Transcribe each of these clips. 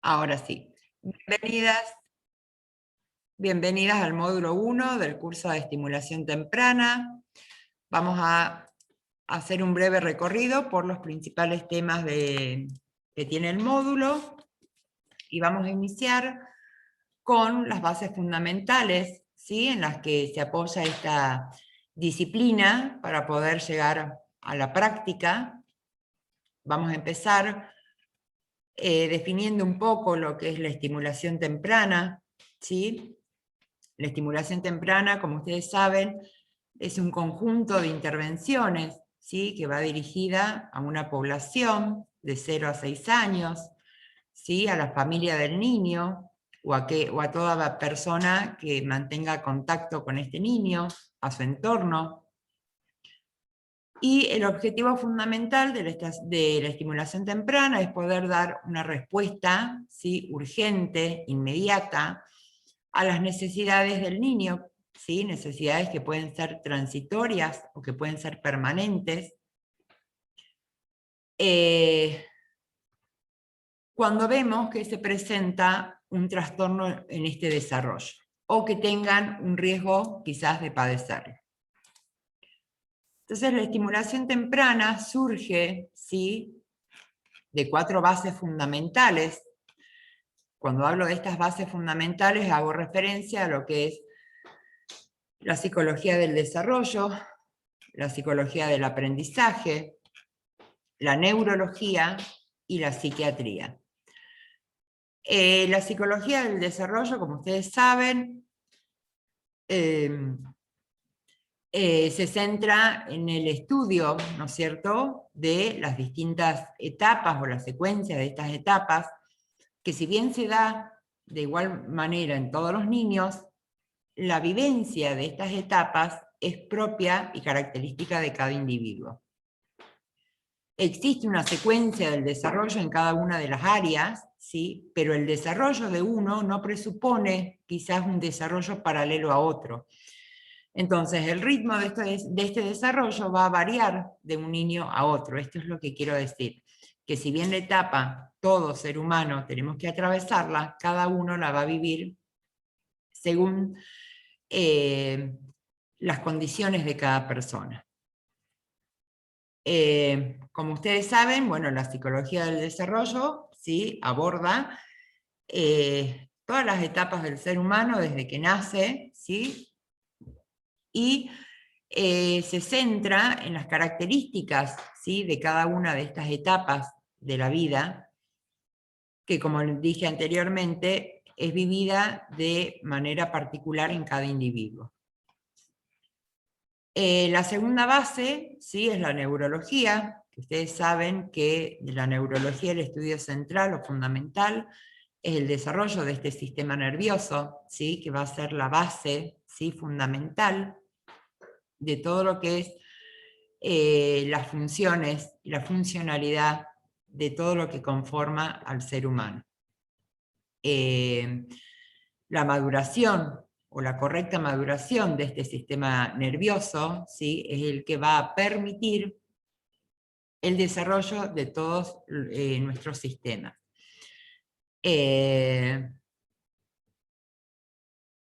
Ahora sí. Bienvenidas, bienvenidas al módulo 1 del curso de estimulación temprana. Vamos a hacer un breve recorrido por los principales temas que tiene el módulo y vamos a iniciar con las bases fundamentales, ¿sí?, en las que se apoya esta disciplina para poder llegar a la práctica. Vamos a empezar definiendo un poco lo que es la estimulación temprana, ¿sí? La estimulación temprana, como ustedes saben, es un conjunto de intervenciones, ¿sí?, que va dirigida a una población de 0 a 6 años, ¿sí?, a la familia del niño, o a toda persona que mantenga contacto con este niño, a su entorno. Y el objetivo fundamental de la estimulación temprana es poder dar una respuesta, ¿sí?, urgente, inmediata, a las necesidades del niño, ¿sí?, necesidades que pueden ser transitorias o que pueden ser permanentes, cuando vemos que se presenta un trastorno en este desarrollo, o que tengan un riesgo quizás de padecerlo. Entonces la estimulación temprana surge, ¿sí?, de 4 bases fundamentales. Cuando hablo de estas bases fundamentales hago referencia a lo que es la psicología del desarrollo, la psicología del aprendizaje, la neurología y la psiquiatría. La psicología del desarrollo, como ustedes saben, se centra en el estudio, ¿no es cierto?, de las distintas etapas o la secuencia de estas etapas, que si bien se da de igual manera en todos los niños, la vivencia de estas etapas es propia y característica de cada individuo. Existe una secuencia del desarrollo en cada una de las áreas, ¿sí?, pero el desarrollo de uno no presupone quizás un desarrollo paralelo a otro. Entonces, el ritmo de este desarrollo va a variar de un niño a otro. Esto es lo que quiero decir, que si bien la etapa, todo ser humano tenemos que atravesarla, cada uno la va a vivir según las condiciones de cada persona. Como ustedes saben, bueno, la psicología del desarrollo, ¿sí?, aborda todas las etapas del ser humano desde que nace, ¿sí?, y se centra en las características, ¿sí?, de cada una de estas etapas de la vida, que como dije anteriormente, es vivida de manera particular en cada individuo. La segunda base, ¿sí?, es la neurología, que ustedes saben que de la neurología el estudio central o fundamental es el desarrollo de este sistema nervioso, ¿sí?, que va a ser la base, ¿sí?, fundamental de todo lo que es las funciones y la funcionalidad de todo lo que conforma al ser humano. La maduración o la correcta maduración de este sistema nervioso, ¿sí?, es el que va a permitir el desarrollo de todos nuestros sistemas.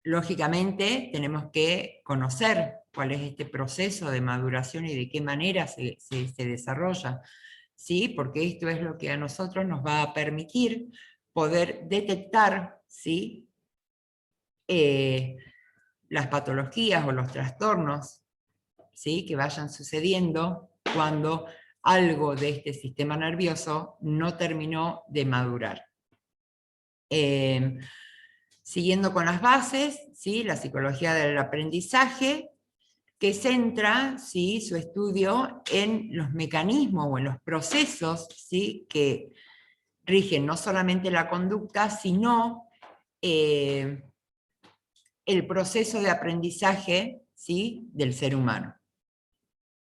Lógicamente tenemos que conocer cuál es este proceso de maduración y de qué manera se desarrolla, ¿sí?, porque esto es lo que a nosotros nos va a permitir poder detectar, ¿sí?, las patologías o los trastornos, ¿sí?, que vayan sucediendo cuando algo de este sistema nervioso no terminó de madurar. Siguiendo con las bases, ¿sí?, la psicología del aprendizaje, que centra, ¿sí?, su estudio en los mecanismos o en los procesos, ¿sí?, que rigen no solamente la conducta, sino el proceso de aprendizaje, ¿sí?, del ser humano.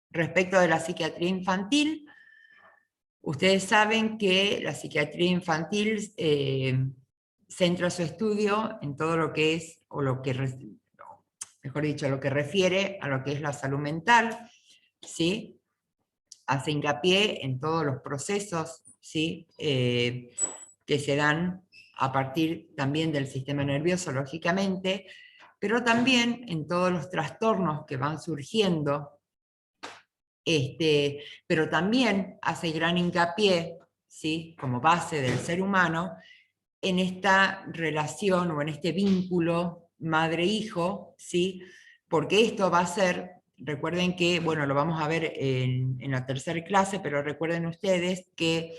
Respecto de la psiquiatría infantil, ustedes saben que la psiquiatría infantil centra su estudio en todo lo que es, o lo que, mejor dicho, lo que refiere a lo que es la salud mental, ¿sí? Hace hincapié en todos los procesos, ¿sí?, que se dan a partir también del sistema nervioso, lógicamente, pero también en todos los trastornos que van surgiendo, pero también hace gran hincapié, ¿sí?, como base del ser humano, en esta relación o en este vínculo madre-hijo, ¿sí?, porque esto va a ser, recuerden que, bueno, lo vamos a ver en la tercera clase, pero recuerden ustedes que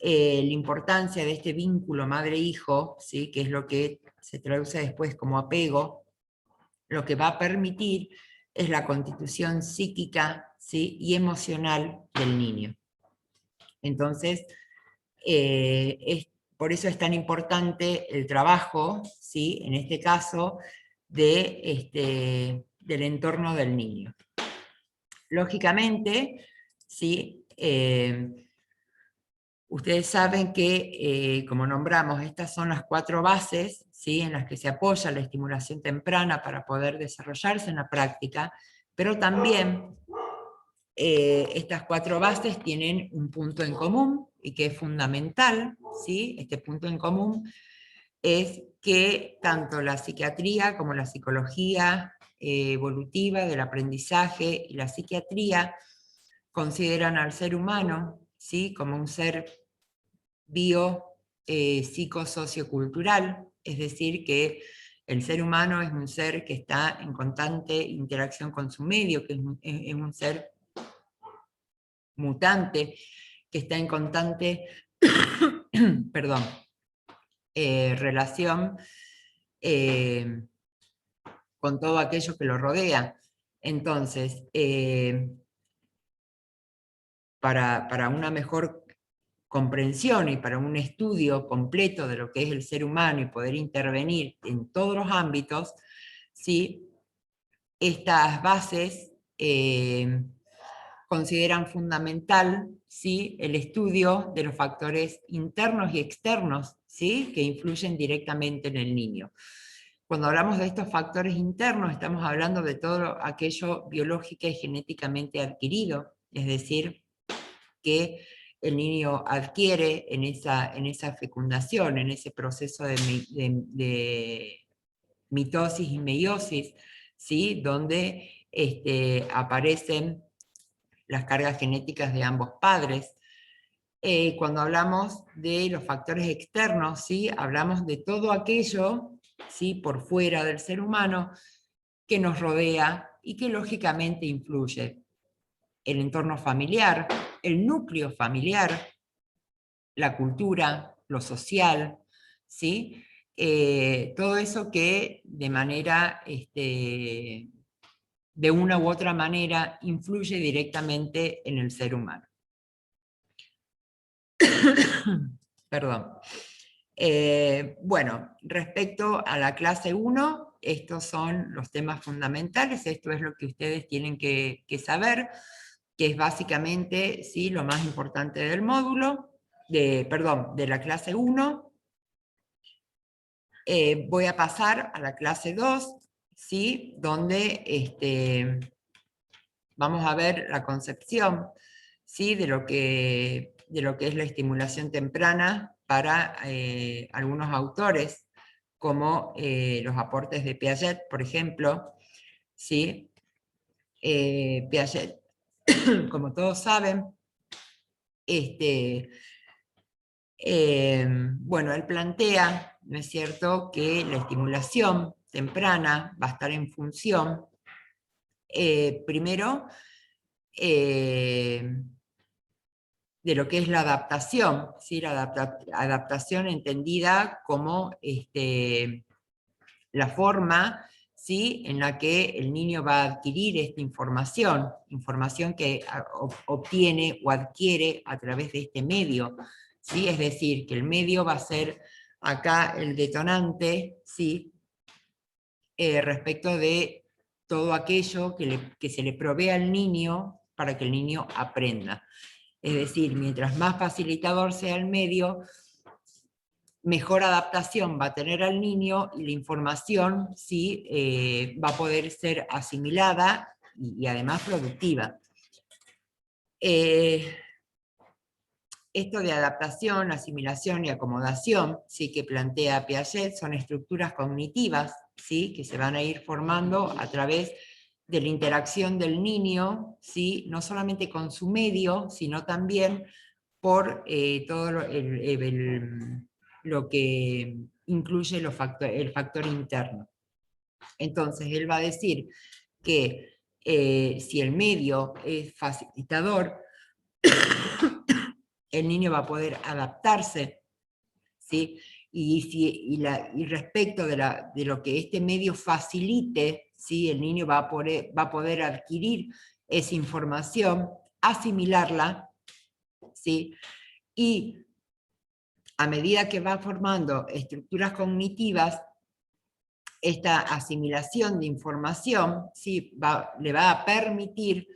la importancia de este vínculo madre-hijo, ¿sí?, que es lo que se traduce después como apego, lo que va a permitir es la constitución psíquica, ¿sí?, y emocional del niño. Entonces, por eso es tan importante el trabajo, ¿sí?, en este caso, del entorno del niño. Lógicamente, ¿sí?, ustedes saben que, como nombramos, estas son las 4 bases, ¿sí?, en las que se apoya la estimulación temprana para poder desarrollarse en la práctica, pero también estas 4 bases tienen un punto en común, y que es fundamental, ¿sí? Este punto en común es que tanto la psiquiatría como la psicología evolutiva del aprendizaje y la psiquiatría consideran al ser humano, ¿sí?, como un ser psicosociocultural, es decir, que el ser humano es un ser que está en constante interacción con su medio, que es un ser mutante, que está en constante perdón, relación con todo aquello que lo rodea. Entonces, para una mejor comprensión y para un estudio completo de lo que es el ser humano y poder intervenir en todos los ámbitos, ¿sí?, estas bases consideran fundamental, ¿sí?, el estudio de los factores internos y externos, ¿sí?, que influyen directamente en el niño. Cuando hablamos de estos factores internos, estamos hablando de todo aquello biológico y genéticamente adquirido, es decir, que el niño adquiere en esa fecundación, en ese proceso de mitosis y meiosis, ¿sí?, donde aparecen las cargas genéticas de ambos padres. Cuando hablamos de los factores externos, ¿sí?, hablamos de todo aquello, ¿sí?, por fuera del ser humano que nos rodea y que lógicamente influye. El entorno familiar, el núcleo familiar, la cultura, lo social, ¿sí? Todo eso que de manera, de una u otra manera, influye directamente en el ser humano. Perdón. Bueno, respecto a la clase 1, estos son los temas fundamentales, esto es lo que ustedes tienen que saber, que es básicamente, ¿sí?, lo más importante del módulo, de la clase 1. Voy a pasar a la clase 2, ¿sí?, donde vamos a ver la concepción, ¿sí?, de lo que es la estimulación temprana para algunos autores, como los aportes de Piaget, por ejemplo, ¿sí? Piaget, como todos saben, bueno, él plantea, ¿no es cierto?, que la estimulación temprana va a estar en función, primero, de lo que es la adaptación, ¿sí?, la adaptación entendida como la forma, ¿sí?, en la que el niño va a adquirir esta información que obtiene o adquiere a través de este medio, ¿sí?, es decir, que el medio va a ser acá el detonante, ¿sí?, respecto de todo aquello que se le provee al niño para que el niño aprenda. Es decir, mientras más facilitador sea el medio, mejor adaptación va a tener al niño y la información, ¿sí?, va a poder ser asimilada y además productiva. Esto de adaptación, asimilación y acomodación, ¿sí?, que plantea Piaget, son estructuras cognitivas, ¿sí?, que se van a ir formando a través de la interacción del niño, ¿sí?, no solamente con su medio, sino también por todo lo que incluye el factor interno. Entonces, él va a decir que si el medio es facilitador, el niño va a poder adaptarse, ¿sí? Y respecto de lo que este medio facilite, ¿sí?, el niño va a poder adquirir esa información, asimilarla, ¿sí?, y a medida que va formando estructuras cognitivas, esta asimilación de información, ¿sí?, le va a permitir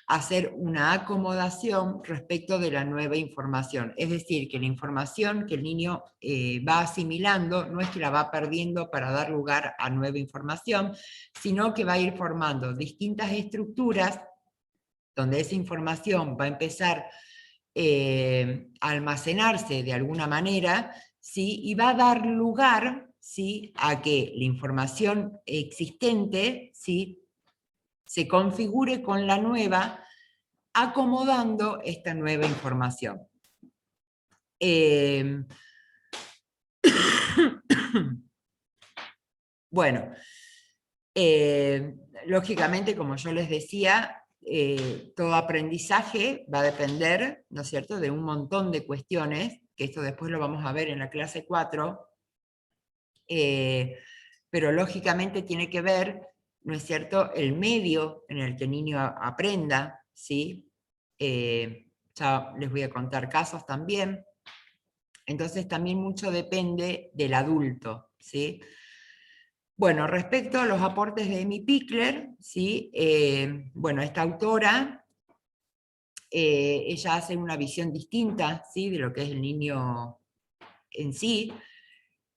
hacer una acomodación respecto de la nueva información. Es decir, que la información que el niño va asimilando no es que la va perdiendo para dar lugar a nueva información, sino que va a ir formando distintas estructuras donde esa información va a empezar a almacenarse de alguna manera, ¿sí?, y va a dar lugar, ¿sí?, a que la información existente, ¿sí?, se configure con la nueva, acomodando esta nueva información. Bueno, lógicamente, como yo les decía, todo aprendizaje va a depender, ¿no es cierto?, de un montón de cuestiones, que esto después lo vamos a ver en la clase 4, pero lógicamente tiene que ver, ¿no es cierto?, el medio en el que el niño aprenda, ¿sí? Ya les voy a contar casos también. Entonces también mucho depende del adulto, ¿sí? Bueno, respecto a los aportes de Amy Pickler, ¿sí? Bueno, esta autora, ella hace una visión distinta, ¿sí?, de lo que es el niño en sí.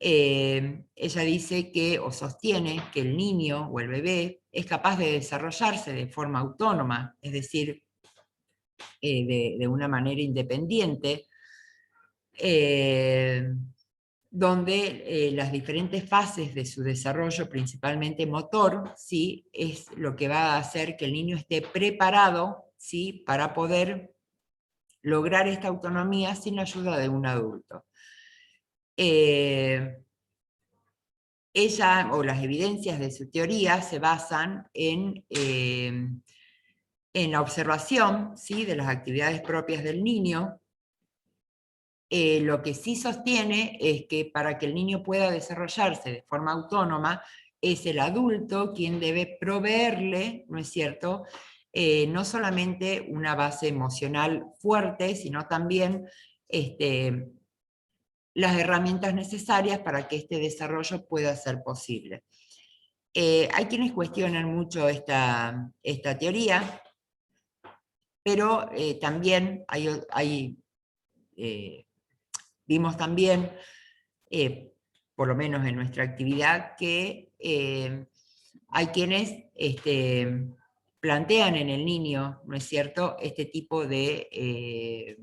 Ella dice que, o sostiene, que el niño o el bebé es capaz de desarrollarse de forma autónoma, es decir, de una manera independiente, donde las diferentes fases de su desarrollo, principalmente motor, ¿sí?, es lo que va a hacer que el niño esté preparado, ¿sí?, para poder lograr esta autonomía sin la ayuda de un adulto. Ella, o las evidencias de su teoría, se basan en la observación, ¿sí?, de las actividades propias del niño. Lo que sí sostiene es que para que el niño pueda desarrollarse de forma autónoma, es el adulto quien debe proveerle, ¿no es cierto?, no solamente una base emocional fuerte, sino también las herramientas necesarias para que este desarrollo pueda ser posible. Hay quienes cuestionan mucho esta teoría, pero también vimos también, por lo menos en nuestra actividad, que hay quienes plantean en el niño, ¿no es cierto?, este tipo de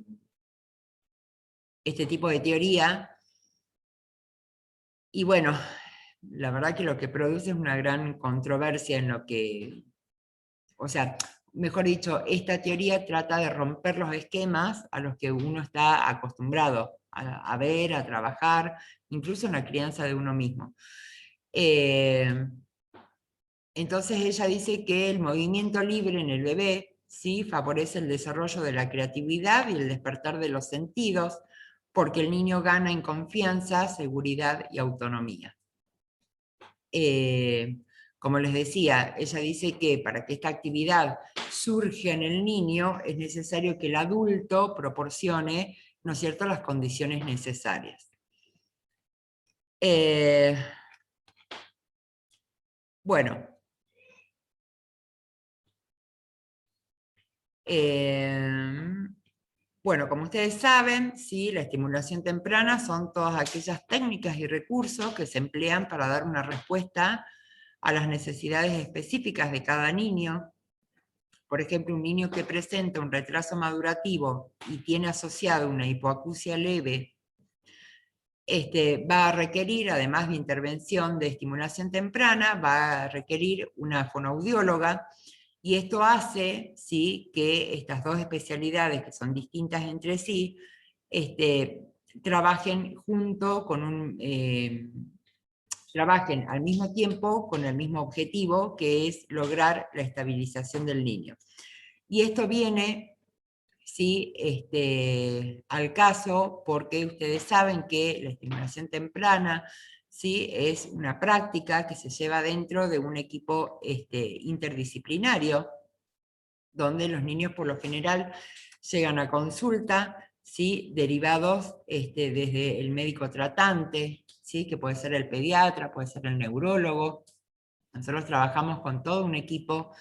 teoría, y bueno, la verdad que lo que produce es una gran controversia en lo que, o sea, mejor dicho, esta teoría trata de romper los esquemas a los que uno está acostumbrado a ver, a trabajar, incluso en la crianza de uno mismo. Entonces ella dice que el movimiento libre en el bebé, ¿sí?, favorece el desarrollo de la creatividad y el despertar de los sentidos, porque el niño gana en confianza, seguridad y autonomía. Como les decía, ella dice que para que esta actividad surja en el niño es necesario que el adulto proporcione, ¿no es cierto?, las condiciones necesarias. Bueno. Bueno, como ustedes saben, ¿sí?, la estimulación temprana son todas aquellas técnicas y recursos que se emplean para dar una respuesta a las necesidades específicas de cada niño, por ejemplo, un niño que presenta un retraso madurativo y tiene asociado una hipoacusia leve, va a requerir, además de intervención de estimulación temprana, va a requerir una fonoaudióloga, y esto hace, ¿sí?, que estas dos especialidades, que son distintas entre sí, trabajen trabajen al mismo tiempo con el mismo objetivo, que es lograr la estabilización del niño. Y esto viene, ¿sí?, al caso porque ustedes saben que la estimulación temprana, ¿sí?, es una práctica que se lleva dentro de un equipo interdisciplinario, donde los niños por lo general llegan a consulta, ¿sí?, derivados desde el médico tratante, ¿sí?, que puede ser el pediatra, puede ser el neurólogo. Nosotros trabajamos con todo un equipo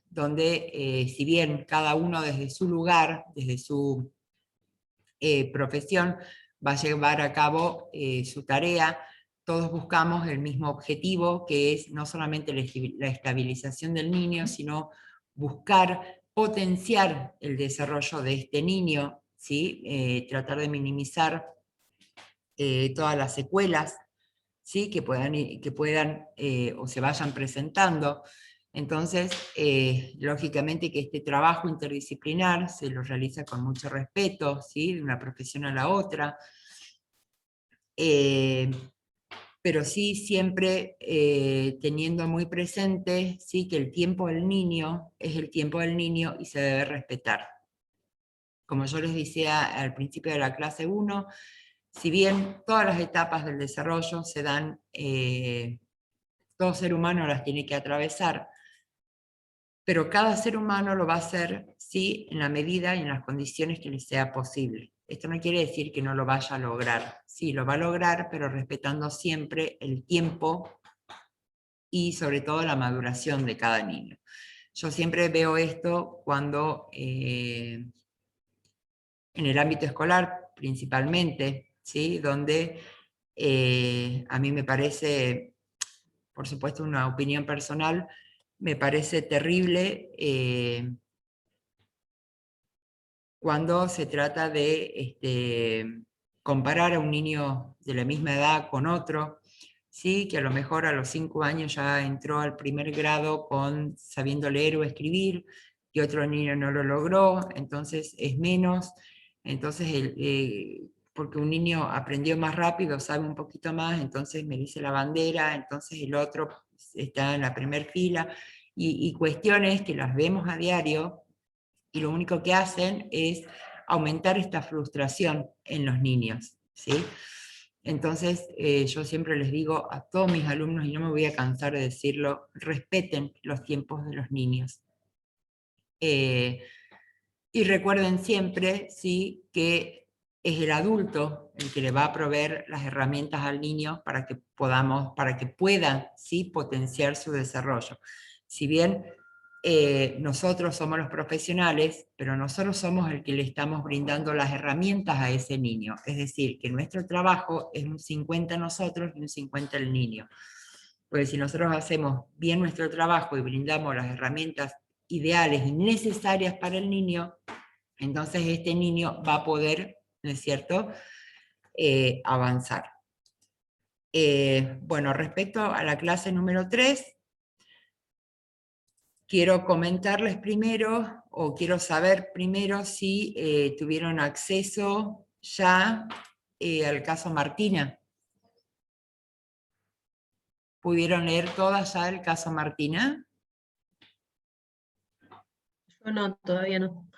donde, si bien cada uno desde su lugar, desde su profesión, va a llevar a cabo su tarea, todos buscamos el mismo objetivo, que es no solamente la estabilización del niño, sino buscar potenciar el desarrollo de este niño, ¿sí? Tratar de minimizar todas las secuelas, ¿sí?, que puedan o se vayan presentando. Entonces, lógicamente que este trabajo interdisciplinar se lo realiza con mucho respeto, ¿sí?, de una profesión a la otra, pero sí siempre teniendo muy presente, ¿sí?, que el tiempo del niño es el tiempo del niño y se debe respetar. Como yo les decía al principio de la clase 1, si bien todas las etapas del desarrollo se dan, todo ser humano las tiene que atravesar, pero cada ser humano lo va a hacer, sí, en la medida y en las condiciones que le sea posible. Esto no quiere decir que no lo vaya a lograr. Sí, lo va a lograr, pero respetando siempre el tiempo y sobre todo la maduración de cada niño. Yo siempre veo esto cuando, en el ámbito escolar principalmente, ¿sí?, donde a mí me parece, por supuesto una opinión personal, me parece terrible cuando se trata de comparar a un niño de la misma edad con otro, ¿sí?, que a lo mejor a los 5 años ya entró al primer grado sabiendo leer o escribir, y otro niño no lo logró, entonces es menos, entonces porque un niño aprendió más rápido, sabe un poquito más, entonces merece la bandera, entonces el otro está en la primera fila, y cuestiones que las vemos a diario, y lo único que hacen es aumentar esta frustración en los niños, ¿sí? Entonces, yo siempre les digo a todos mis alumnos, y no me voy a cansar de decirlo, respeten los tiempos de los niños. Y recuerden siempre, ¿sí?, que es el adulto el que le va a proveer las herramientas al niño para que pueda, ¿sí?, potenciar su desarrollo. Si bien nosotros somos los profesionales, pero nosotros somos el que le estamos brindando las herramientas a ese niño. Es decir, que nuestro trabajo es un 50 nosotros y un 50 el niño. Porque si nosotros hacemos bien nuestro trabajo y brindamos las herramientas ideales y necesarias para el niño, entonces este niño va a poder, ¿no es cierto?, avanzar. Bueno, respecto a la clase número 3, quiero comentarles primero, o quiero saber primero si tuvieron acceso ya al caso Martina. ¿Pudieron leer todas ya el caso Martina? Yo no, todavía no.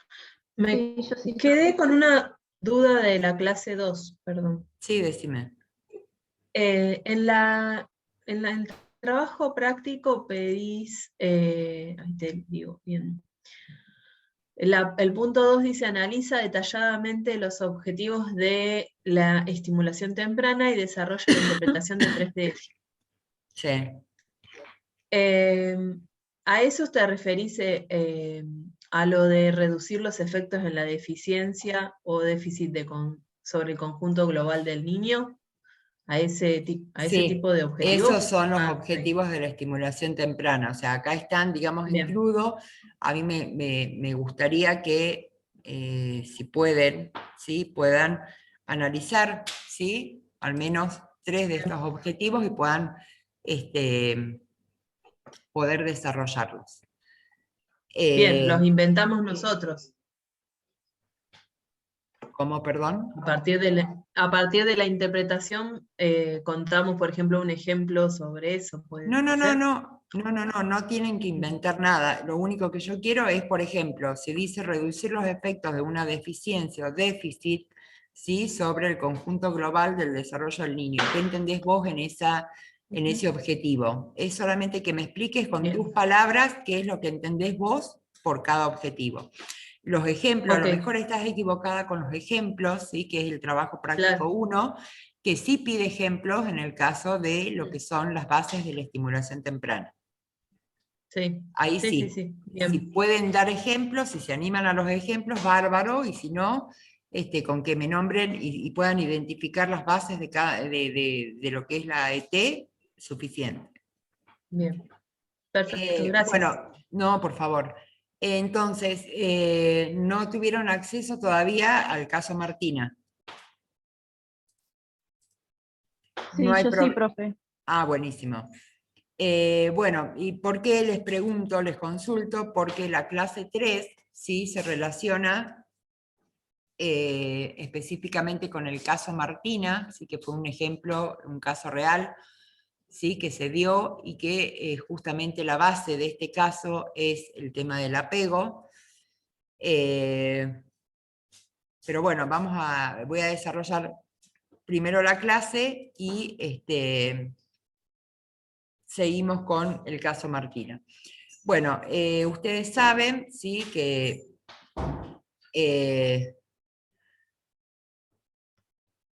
Yo sí. Quedé con una duda de la clase 2, perdón. Sí, decime. En el trabajo práctico pedís, ahí te digo bien, el punto 2 dice, analiza detalladamente los objetivos de la estimulación temprana y desarrolla la interpretación de 3D. Sí. ¿A eso te referís a lo de reducir los efectos en la deficiencia o déficit sobre el conjunto global del niño? a ese Sí, tipo de objetivos. esos son los Ah, objetivos de la estimulación temprana. O sea, acá están, digamos, bien. incluidos. A mí me gustaría que, si pueden, ¿sí? Puedan analizar, ¿sí? Al menos 3 de estos objetivos y puedan poder desarrollarlos. Bien, los inventamos nosotros. ¿Cómo, perdón? A partir de la interpretación, contamos, por ejemplo, un ejemplo sobre eso. ¿Puede ser? No tienen que inventar nada. Lo único que yo quiero es, por ejemplo, se dice reducir los efectos de una deficiencia o déficit, ¿sí? Sobre el conjunto global del desarrollo del niño. ¿Qué entendés vos en ese objetivo? Es solamente que me expliques con Bien. tus palabras qué es lo que entendés vos por cada objetivo. Los ejemplos, a lo Ok. mejor estás equivocada con los ejemplos, ¿sí? Que es el trabajo práctico Claro. 1, que sí pide ejemplos en el caso de lo que son las bases de la estimulación temprana. Sí, Ahí sí, sí, sí. sí. Si Bien. pueden dar ejemplos, si se animan a los ejemplos, bárbaro, y si no, con que me nombren y puedan identificar las bases de lo que es la ET, suficiente. Bien. Perfecto, gracias. Bueno, no, por favor. Entonces, no tuvieron acceso todavía al caso Martina. Sí, No hay yo sí, problema. profe. Ah, buenísimo. Bueno, ¿y por qué les pregunto, les consulto? Porque la clase 3 sí se relaciona específicamente con el caso Martina, sí que fue un ejemplo, un caso real, sí que se dio y que justamente la base de este caso es el tema del apego. Pero bueno, voy a desarrollar primero la clase y seguimos con el caso Martina. Bueno, ustedes saben, ¿sí? Que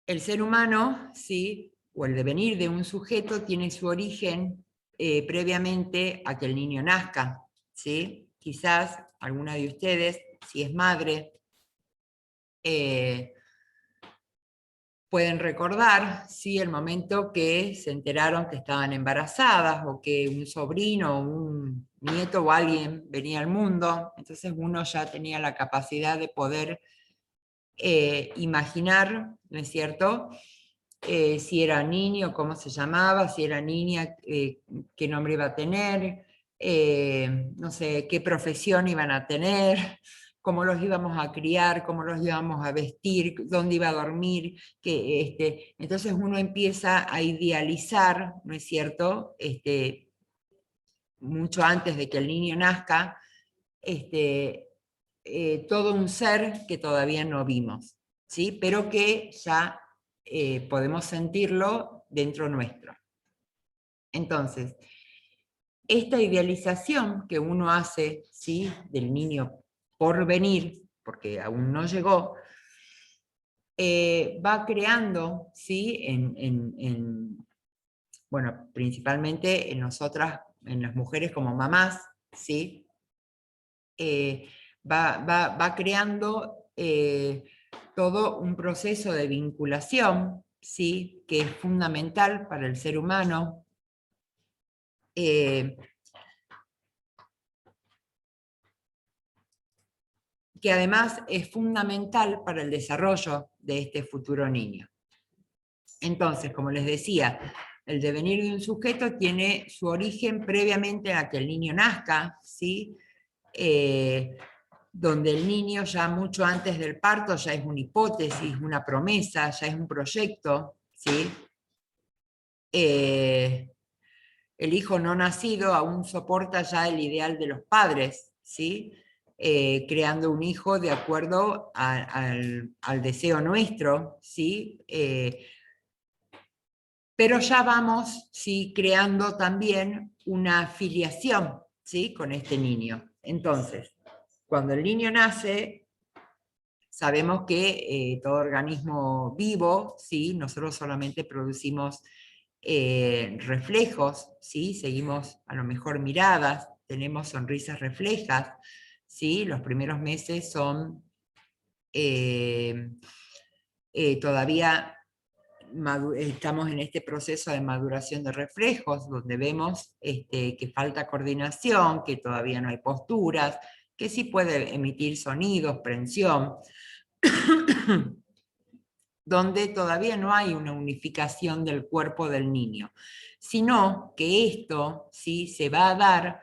el ser humano, ¿sí? O el devenir de un sujeto tiene su origen previamente a que el niño nazca, ¿sí? Quizás alguna de ustedes, si es madre, pueden recordar, ¿sí? El momento que se enteraron que estaban embarazadas o que un sobrino, un nieto o alguien venía al mundo. Entonces uno ya tenía la capacidad de poder imaginar, ¿no es cierto? Si era niño, cómo se llamaba, si era niña, qué nombre iba a tener, no sé, qué profesión iban a tener, cómo los íbamos a criar, cómo los íbamos a vestir, dónde iba a dormir. Entonces uno empieza a idealizar, ¿no es cierto? Mucho antes de que el niño nazca, todo un ser que todavía no vimos, ¿sí? Pero que ya podemos sentirlo dentro nuestro. Entonces, esta idealización que uno hace, ¿sí? Del niño por venir, porque aún no llegó, va creando, ¿sí? Bueno, principalmente en nosotras, en las mujeres como mamás, ¿sí? Va creando todo un proceso de vinculación, ¿sí? Que es fundamental para el ser humano. Que además es fundamental para el desarrollo de este futuro niño. Entonces, como les decía, el devenir de un sujeto tiene su origen previamente a que el niño nazca, ¿sí? Donde el niño ya mucho antes del parto ya es una hipótesis, una promesa, ya es un proyecto, ¿sí? El hijo no nacido aún soporta ya el ideal de los padres, ¿sí? Creando un hijo de acuerdo al deseo nuestro, ¿sí? Pero ya vamos, ¿sí? Creando también una filiación, ¿sí? Con este niño. Entonces, cuando el niño nace, sabemos que todo organismo vivo, ¿sí? Nosotros solamente producimos reflejos, ¿sí? Seguimos a lo mejor miradas, tenemos sonrisas reflejas, ¿sí? Los primeros meses son todavía estamos en este proceso de maduración de reflejos, donde vemos que falta coordinación, que todavía no hay posturas, que sí puede emitir sonidos, prensión, donde todavía no hay una unificación del cuerpo del niño, sino que esto ¿sí? se va a dar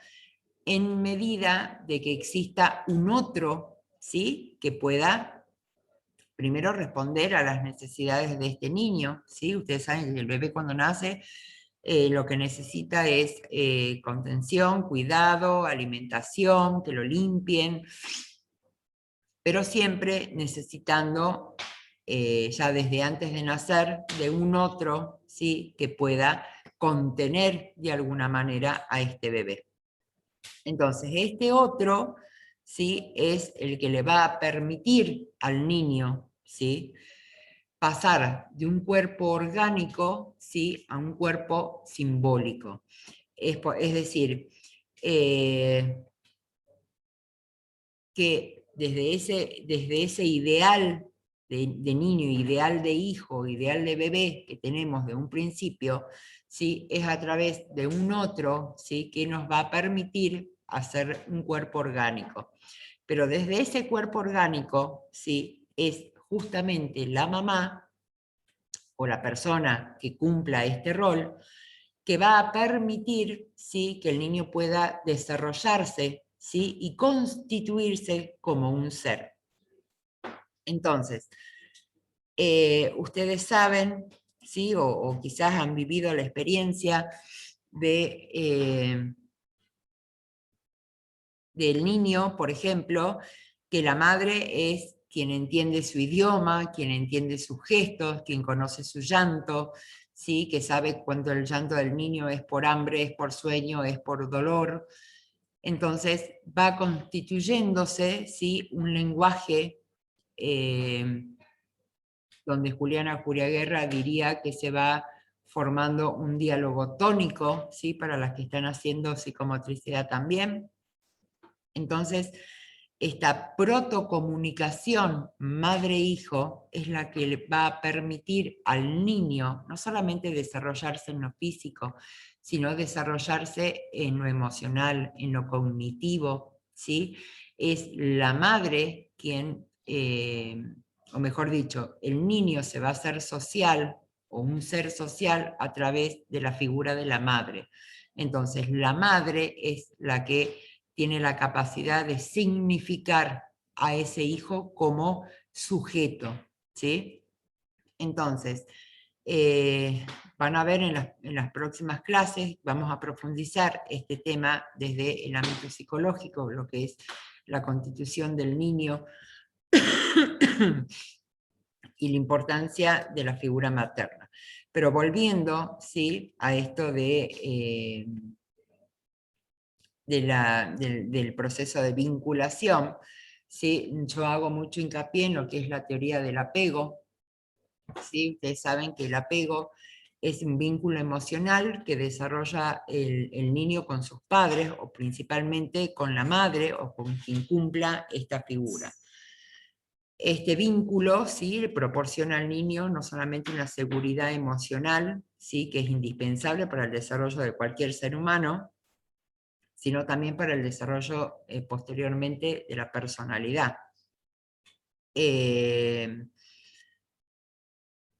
en medida de que exista un otro ¿sí? que pueda primero responder a las necesidades de este niño. ¿sí? Ustedes saben que el bebé cuando nace lo que necesita es contención, cuidado, alimentación, que lo limpien, pero siempre necesitando, ya desde antes de nacer, de un otro ¿sí? que pueda contener de alguna manera a este bebé. Entonces, este otro ¿sí? es el que le va a permitir al niño ¿sí? pasar de un cuerpo orgánico ¿sí? a un cuerpo simbólico. Es decir, que desde ese ideal de niño, ideal de hijo, ideal de bebé que tenemos de un principio, ¿sí? es a través de un otro ¿sí? que nos va a permitir hacer un cuerpo orgánico. Pero desde ese cuerpo orgánico ¿sí? es justamente la mamá o la persona que cumpla este rol que va a permitir ¿sí? que el niño pueda desarrollarse ¿sí? y constituirse como un ser. Entonces, ustedes saben, ¿sí? o quizás han vivido la experiencia del niño, por ejemplo, que la madre es quien entiende su idioma, quien entiende sus gestos, quien conoce su llanto, ¿sí? que sabe cuando el llanto del niño es por hambre, es por sueño, es por dolor. Entonces va constituyéndose ¿sí? un lenguaje donde Juliana Curiaguerra diría que se va formando un diálogo tónico, ¿sí? para las que están haciendo psicomotricidad también. Entonces, esta protocomunicación madre-hijo es la que le va a permitir al niño no solamente desarrollarse en lo físico, sino desarrollarse en lo emocional, en lo cognitivo, ¿sí? Es la madre quien, o mejor dicho, el niño se va a hacer social o un ser social a través de la figura de la madre. Entonces, la madre es la que tiene la capacidad de significar a ese hijo como sujeto, ¿sí? Entonces, van a ver en las próximas clases, vamos a profundizar este tema desde el ámbito psicológico, lo que es la constitución del niño y la importancia de la figura materna. Pero volviendo ¿sí? a esto del proceso de vinculación, ¿sí? yo hago mucho hincapié en lo que es la teoría del apego. ¿sí? Ustedes saben que el apego es un vínculo emocional que desarrolla el niño con sus padres, o principalmente con la madre, o con quien cumpla esta figura. Este vínculo ¿sí? le proporciona al niño no solamente una seguridad emocional, ¿sí? que es indispensable para el desarrollo de cualquier ser humano, sino también para el desarrollo posteriormente de la personalidad.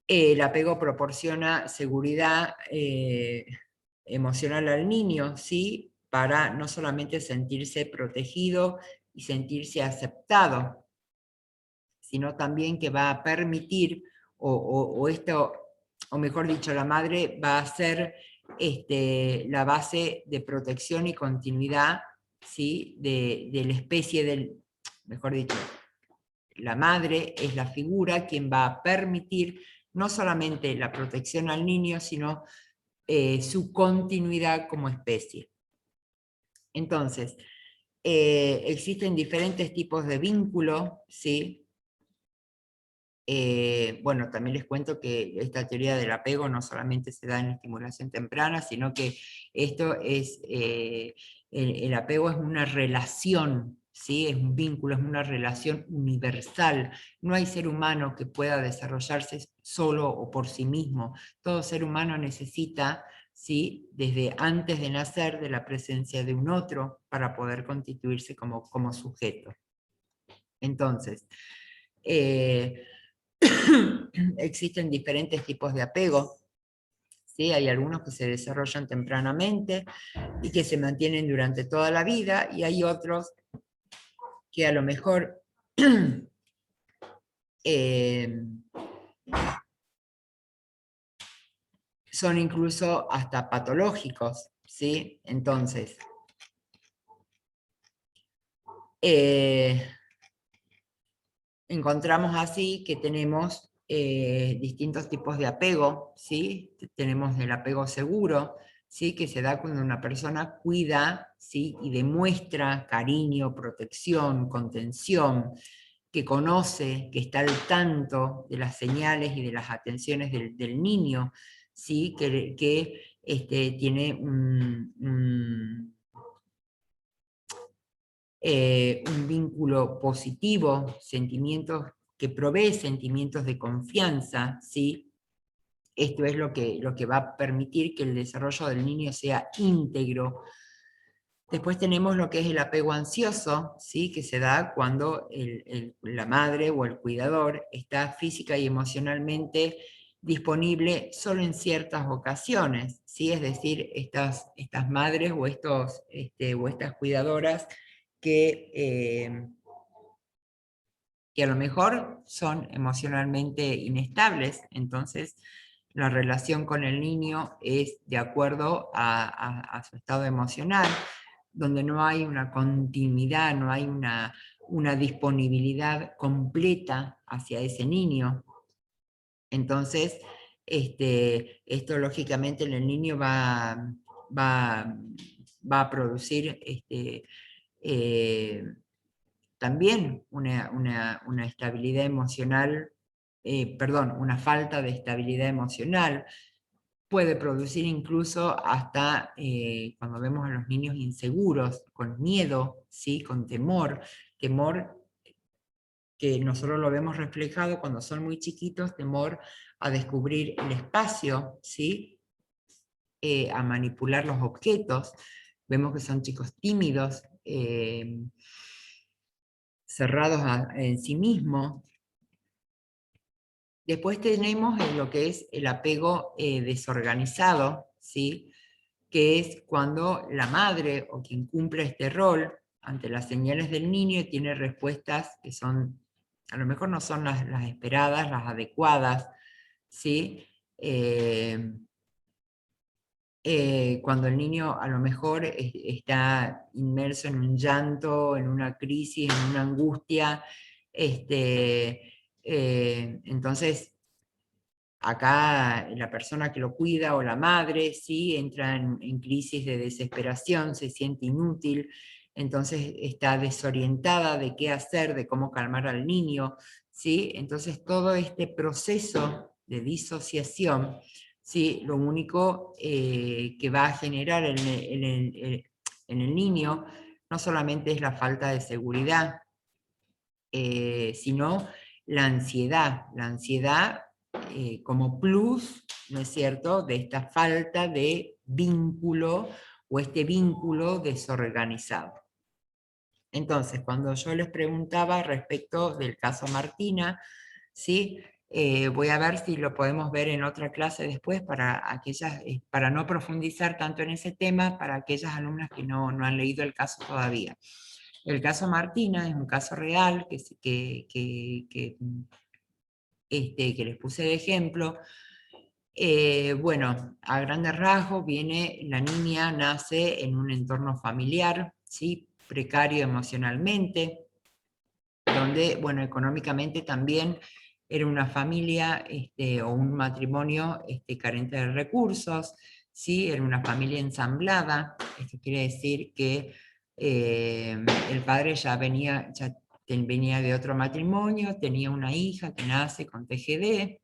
El apego proporciona seguridad emocional al niño, ¿sí? para no solamente sentirse protegido y sentirse aceptado, sino también que va a permitir, o mejor dicho, la madre va a ser la base de protección y continuidad ¿sí? de la especie mejor dicho, la madre es la figura quien va a permitir no solamente la protección al niño, sino su continuidad como especie. Entonces, existen diferentes tipos de vínculo, ¿sí? Bueno, también les cuento que esta teoría del apego no solamente se da en la estimulación temprana, sino que esto es, el apego es una relación, ¿sí? Es un vínculo, es una relación universal. No hay ser humano que pueda desarrollarse solo o por sí mismo. Todo ser humano necesita, ¿sí?, desde antes de nacer, de la presencia de un otro para poder constituirse como sujeto. Entonces, existen diferentes tipos de apego. ¿Sí? Hay algunos que se desarrollan tempranamente y que se mantienen durante toda la vida, y hay otros que a lo mejor son incluso hasta patológicos, ¿sí? Entonces, encontramos así que tenemos distintos tipos de apego, ¿sí? Tenemos el apego seguro, ¿sí?, que se da cuando una persona cuida, ¿sí?, y demuestra cariño, protección, contención, que conoce, que está al tanto de las señales y de las atenciones del niño, ¿sí?, que tiene un vínculo positivo, sentimientos, que provee sentimientos de confianza, ¿sí? Esto es lo que va a permitir que el desarrollo del niño sea íntegro. Después tenemos lo que es el apego ansioso, ¿sí?, que se da cuando la madre o el cuidador está física y emocionalmente disponible solo en ciertas ocasiones, ¿sí? Es decir, estas madres o estas cuidadoras que a lo mejor son emocionalmente inestables, entonces la relación con el niño es de acuerdo a su estado emocional, donde no hay una continuidad, no hay una disponibilidad completa hacia ese niño. Entonces, esto lógicamente en el niño va a producir también una estabilidad emocional, una falta de estabilidad emocional. Puede producir incluso hasta, cuando vemos a los niños inseguros, con miedo, ¿sí?, con temor que nosotros lo vemos reflejado cuando son muy chiquitos, temor a descubrir el espacio, ¿sí?, a manipular los objetos. Vemos que son chicos tímidos, cerrados en sí mismos. Después tenemos lo que es el apego desorganizado, ¿sí?, que es cuando la madre o quien cumple este rol ante las señales del niño tiene respuestas que son, a lo mejor no son las esperadas, las adecuadas, ¿sí? Cuando el niño a lo mejor está inmerso en un llanto, en una crisis, en una angustia, entonces acá la persona que lo cuida o la madre, ¿sí?, entra en crisis de desesperación, se siente inútil, entonces está desorientada de qué hacer, de cómo calmar al niño, ¿sí? Entonces todo este proceso de disociación, ¿sí?, lo único que va a generar en el niño no solamente es la falta de seguridad, sino la ansiedad como plus, ¿no es cierto?, de esta falta de vínculo o este vínculo desorganizado. Entonces, cuando yo les preguntaba respecto del caso Martina, ¿sí?, voy a ver si lo podemos ver en otra clase después para no profundizar tanto en ese tema, para aquellas alumnas que no han leído el caso todavía. El caso Martina es un caso real que les puse de ejemplo. Bueno, a grandes rasgos la niña nace en un entorno familiar, ¿sí?, precario emocionalmente, donde, bueno, económicamente también era una familia o un matrimonio carente de recursos, ¿sí?, era una familia ensamblada. Esto quiere decir que el padre ya venía de otro matrimonio, tenía una hija que nace con TGD,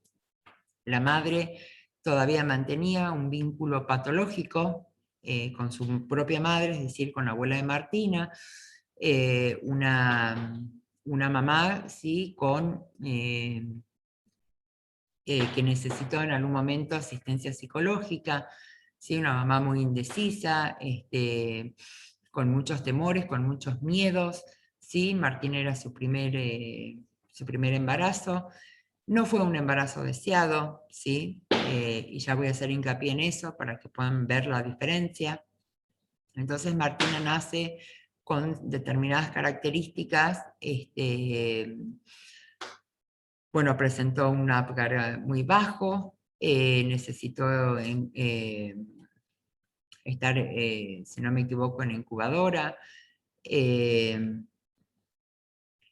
la madre todavía mantenía un vínculo patológico con su propia madre, es decir, con la abuela de Martina, una mamá, ¿sí? Que necesitó en algún momento asistencia psicológica, ¿sí? Una mamá muy indecisa, con muchos temores, con muchos miedos, ¿sí? Martín era su primer embarazo. No fue un embarazo deseado, ¿sí? Y ya voy a hacer hincapié en eso para que puedan ver la diferencia. Entonces Martina nace con determinadas características, bueno, presentó un Apgar muy bajo, necesitó estar, si no me equivoco, en incubadora.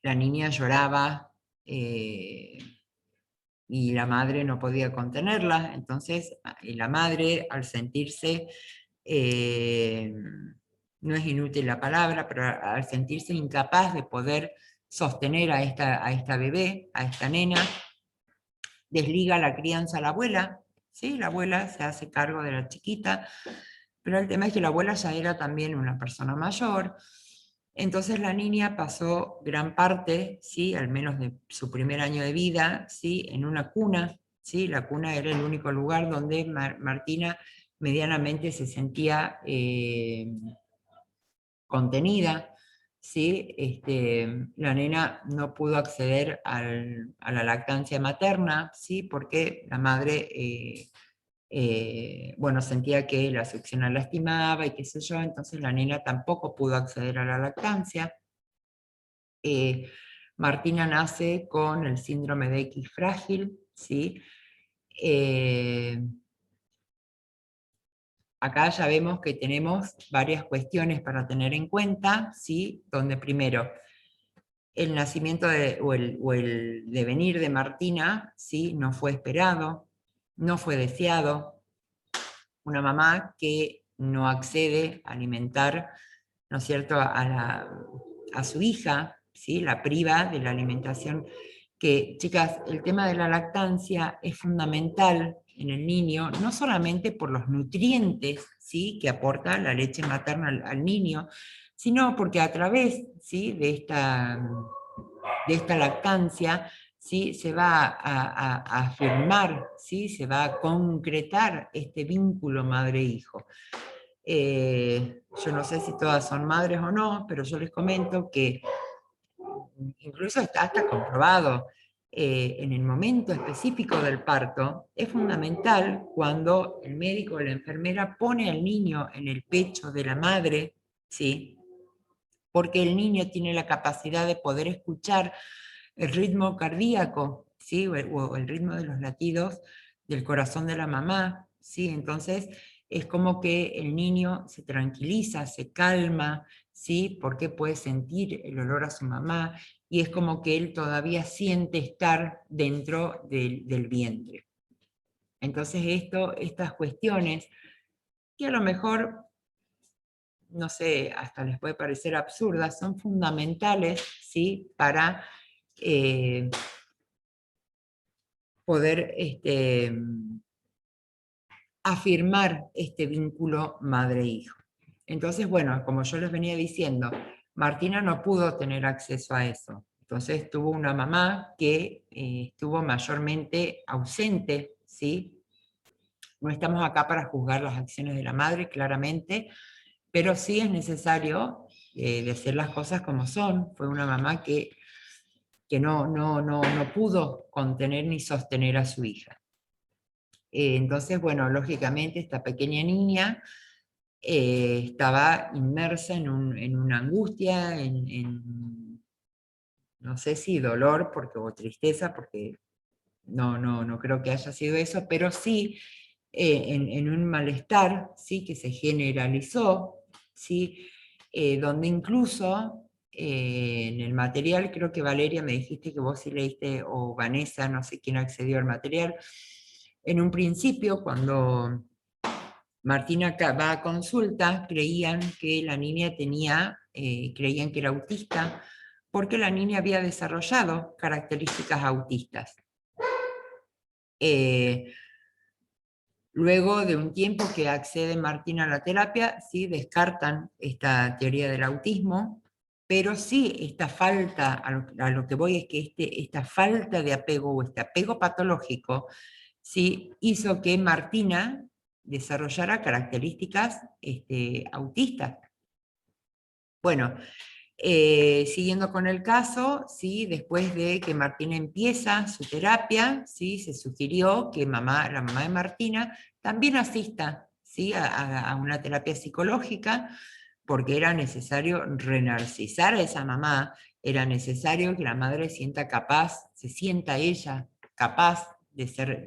La niña lloraba y la madre no podía contenerla, entonces y la madre, al sentirse, no es inútil la palabra, pero al sentirse incapaz de poder sostener a esta bebé, a esta nena, desliga la crianza a la abuela, ¿sí? La abuela se hace cargo de la chiquita, pero el tema es que la abuela ya era también una persona mayor, entonces la niña pasó gran parte, ¿sí? Al menos de su primer año de vida, ¿sí? En una cuna, ¿sí? La cuna era el único lugar donde Martina medianamente se sentía contenida, ¿sí? La nena no pudo acceder a la lactancia materna, ¿sí? Porque la madre bueno, sentía que la succión la lastimaba y qué sé yo, entonces la nena tampoco pudo acceder a la lactancia. Martina nace con el síndrome de X frágil, ¿sí? Acá ya vemos que tenemos varias cuestiones para tener en cuenta, ¿sí? Donde primero, el nacimiento o el devenir de Martina, ¿sí? No fue esperado, no fue deseado. Una mamá que no accede a alimentar, ¿no es cierto?, a su hija, ¿sí? La priva de la alimentación, que, chicas, el tema de la lactancia es fundamental en el niño, no solamente por los nutrientes, ¿sí?, que aporta la leche materna al niño, sino porque a través, ¿sí?, de esta lactancia, ¿sí?, se va a afirmar, ¿sí?, se va a concretar este vínculo madre-hijo. Yo no sé si todas son madres o no, pero yo les comento que incluso está hasta comprobado, en el momento específico del parto, es fundamental cuando el médico o la enfermera pone al niño en el pecho de la madre, ¿sí? Porque el niño tiene la capacidad de poder escuchar el ritmo cardíaco, ¿sí? O el ritmo de los latidos del corazón de la mamá, ¿sí? Entonces es como que el niño se tranquiliza, se calma, ¿sí? Porque puede sentir el olor a su mamá, y es como que él todavía siente estar dentro del vientre. Entonces estas cuestiones, que a lo mejor, no sé, hasta les puede parecer absurdas, son fundamentales, ¿sí? Para poder afirmar este vínculo madre-hijo. Entonces, bueno, como yo les venía diciendo, Martina no pudo tener acceso a eso. Entonces tuvo una mamá que estuvo mayormente ausente, ¿sí? No estamos acá para juzgar las acciones de la madre, claramente, pero sí es necesario decir las cosas como son. Fue una mamá que no pudo contener ni sostener a su hija. Entonces, bueno, lógicamente esta pequeña niña estaba inmersa en una angustia, no sé si dolor o tristeza, porque no creo que haya sido eso, pero sí en un malestar, ¿sí?, que se generalizó, ¿sí? Donde incluso en el material, creo que Valeria me dijiste que vos sí leíste, o Vanessa, no sé quién accedió al material, en un principio, cuando Martina va a consulta, creían que la niña creían que era autista, porque la niña había desarrollado características autistas. Luego de un tiempo que accede Martina a la terapia, ¿sí?, descartan esta teoría del autismo, pero sí esta falta, a lo que voy es que esta falta de apego o este apego patológico, ¿sí?, hizo que Martina desarrollara características autistas. Bueno, siguiendo con el caso, ¿sí?, después de que Martina empieza su terapia, ¿sí?, se sugirió que la mamá de Martina también asista, ¿sí?, a una terapia psicológica, porque era necesario renarcisar a esa mamá, era necesario que la madre se sienta ella capaz de ser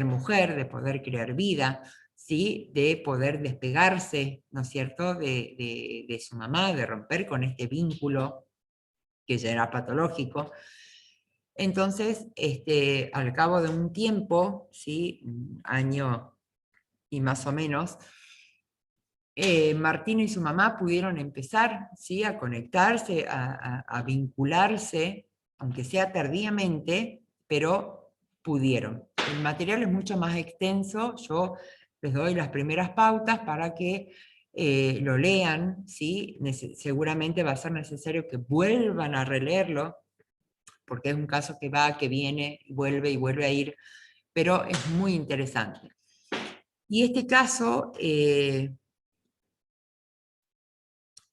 mujer, de poder crear vida, ¿sí?, de poder despegarse, ¿no es cierto?, de su mamá, de romper con este vínculo que ya era patológico. Entonces, al cabo de un tiempo, ¿sí?, un año y más o menos, Martina y su mamá pudieron empezar, ¿sí?, a conectarse, a vincularse, aunque sea tardíamente, pero pudieron. El material es mucho más extenso, yo les doy las primeras pautas para que lo lean, ¿sí? Seguramente va a ser necesario que vuelvan a releerlo, porque es un caso que va, que viene, y vuelve a ir, pero es muy interesante. Y este caso,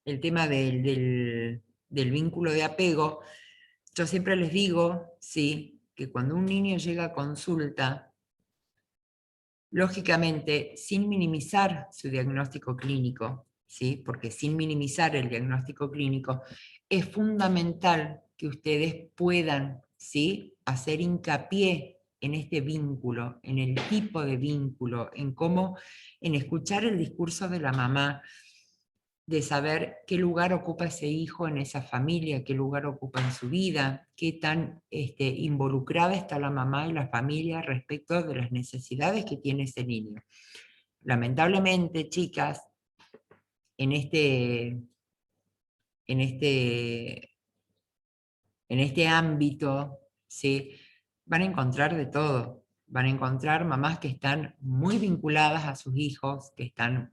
el tema del vínculo de apego, yo siempre les digo, ¿sí?, que cuando un niño llega a consulta, lógicamente, sin minimizar su diagnóstico clínico, ¿sí?, porque sin minimizar el diagnóstico clínico, es fundamental que ustedes puedan, ¿sí?, hacer hincapié en este vínculo, en el tipo de vínculo, en escuchar el discurso de la mamá, de saber qué lugar ocupa ese hijo en esa familia, qué lugar ocupa en su vida, qué tan involucrada está la mamá y la familia respecto de las necesidades que tiene ese niño. Lamentablemente, chicas, en este ámbito, ¿sí?, van a encontrar de todo. Van a encontrar mamás que están muy vinculadas a sus hijos, que están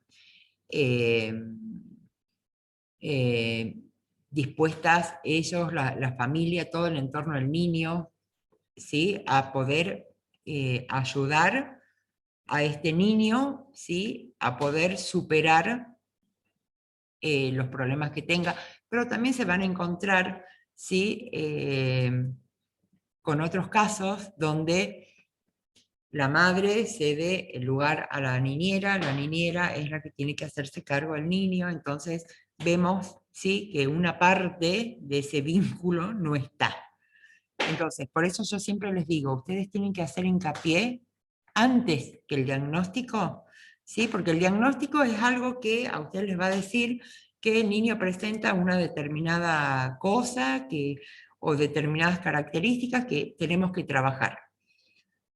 dispuestas ellos, la familia, todo el entorno del niño, ¿sí?, a poder ayudar a este niño, ¿sí?, a poder superar los problemas que tenga, pero también se van a encontrar, ¿sí?, con otros casos donde la madre cede el lugar a la niñera es la que tiene que hacerse cargo del niño, entonces vemos, ¿sí?, que una parte de ese vínculo no está. Entonces, por eso yo siempre les digo, ustedes tienen que hacer hincapié antes que el diagnóstico, ¿sí?, porque el diagnóstico es algo que a ustedes les va a decir que el niño presenta una determinada cosa o determinadas características que tenemos que trabajar.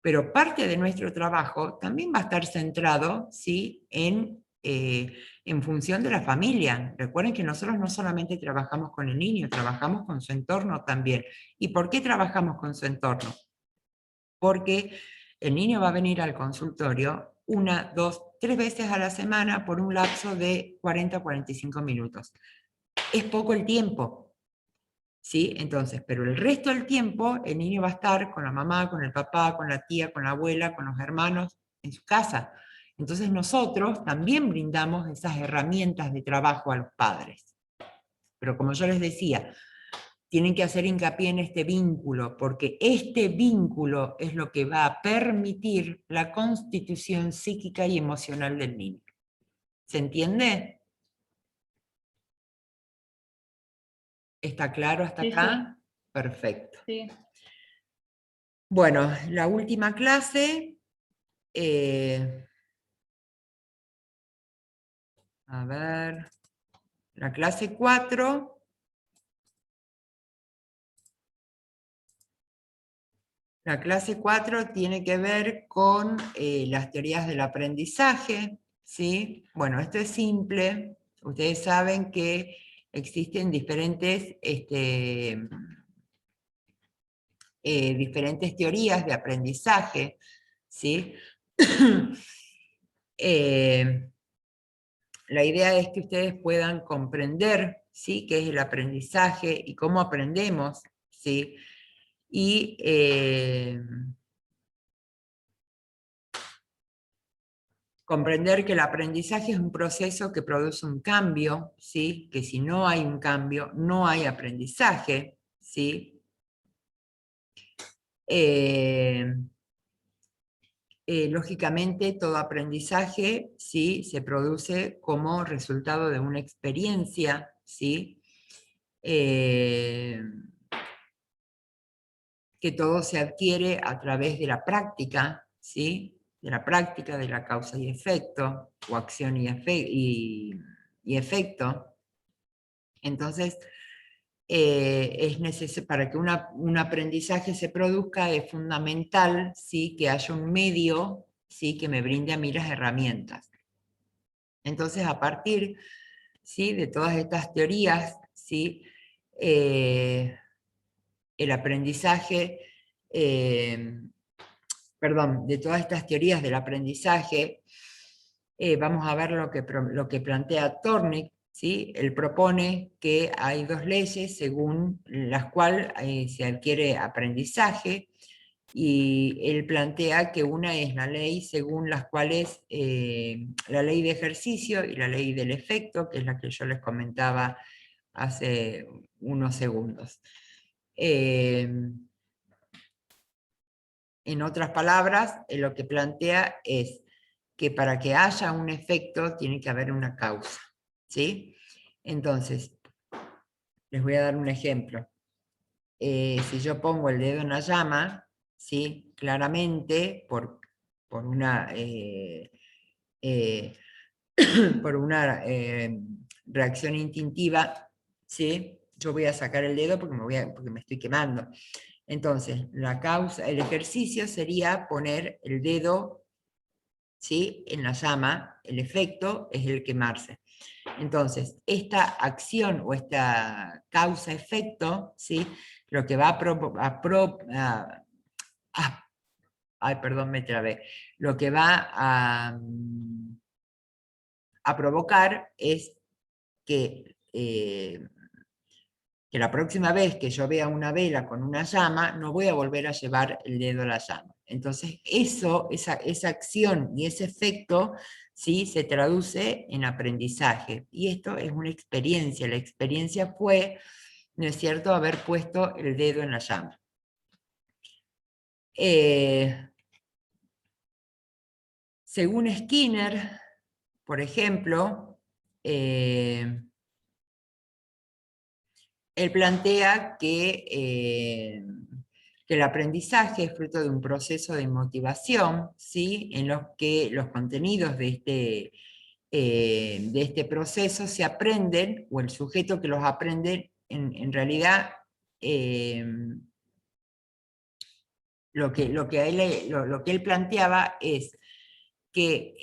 Pero parte de nuestro trabajo también va a estar centrado, ¿sí?, en función de la familia. Recuerden que nosotros no solamente trabajamos con el niño, trabajamos con su entorno también. ¿Y por qué trabajamos con su entorno? Porque el niño va a venir al consultorio 1, 2, 3 veces a la semana por un lapso de 40 a 45 minutos. Es poco el tiempo, ¿sí? Entonces, pero el resto del tiempo el niño va a estar con la mamá, con el papá, con la tía, con la abuela, con los hermanos, en su casa. Entonces nosotros también brindamos esas herramientas de trabajo a los padres. Pero como yo les decía, tienen que hacer hincapié en este vínculo, porque este vínculo es lo que va a permitir la constitución psíquica y emocional del niño. ¿Se entiende? ¿Está claro hasta Sí, acá? Perfecto. sí. Bueno, la última clase, a ver, la clase 4, la clase 4 tiene que ver con las teorías del aprendizaje, ¿sí? Bueno, esto es simple, ustedes saben que existen diferentes teorías de aprendizaje, ¿sí? La idea es que ustedes puedan comprender, ¿sí? Qué es el aprendizaje y cómo aprendemos, ¿sí? Y comprender que el aprendizaje es un proceso que produce un cambio, ¿sí? Que si no hay un cambio, no hay aprendizaje, ¿sí? Lógicamente, todo aprendizaje, ¿sí? Se produce como resultado de una experiencia, ¿sí? Que todo se adquiere a través de la práctica, ¿sí? De la práctica de la causa y efecto, o acción y efecto. Entonces, es necesario, para que un aprendizaje se produzca, es fundamental, ¿sí? Que haya un medio, ¿sí? Que me brinde a mí las herramientas. Entonces, a partir, ¿sí? De todas estas teorías, ¿sí? El aprendizaje, de todas estas teorías del aprendizaje, vamos a ver lo que plantea Thorndike, ¿sí? Él propone que hay dos leyes según las cuales se adquiere aprendizaje, y él plantea que una es la ley según las cuales, la ley de ejercicio y la ley del efecto, que es la que yo les comentaba hace unos segundos. En otras palabras, lo que plantea es que para que haya un efecto tiene que haber una causa, ¿sí? Entonces, les voy a dar un ejemplo. Si yo pongo el dedo en la llama, ¿sí? Claramente, por una, por una reacción instintiva, ¿sí? Yo voy a sacar el dedo porque me estoy quemando. Entonces, la causa, el ejercicio sería poner el dedo, ¿sí? En la llama, el efecto es el quemarse. Entonces, esta acción o esta causa-efecto, ¿sí? Lo que va me trabé. Lo que va a provocar es que la próxima vez que yo vea una vela con una llama, no voy a volver a llevar el dedo a la llama. Entonces, esa acción y ese efecto, ¿sí? Se traduce en aprendizaje. Y esto es una experiencia. La experiencia fue, ¿no es cierto?, haber puesto el dedo en la llama. Según Skinner, por ejemplo, él plantea que el aprendizaje es fruto de un proceso de motivación, ¿sí? En los que los contenidos de este proceso se aprenden, o el sujeto que los aprende, en realidad, lo que él planteaba es que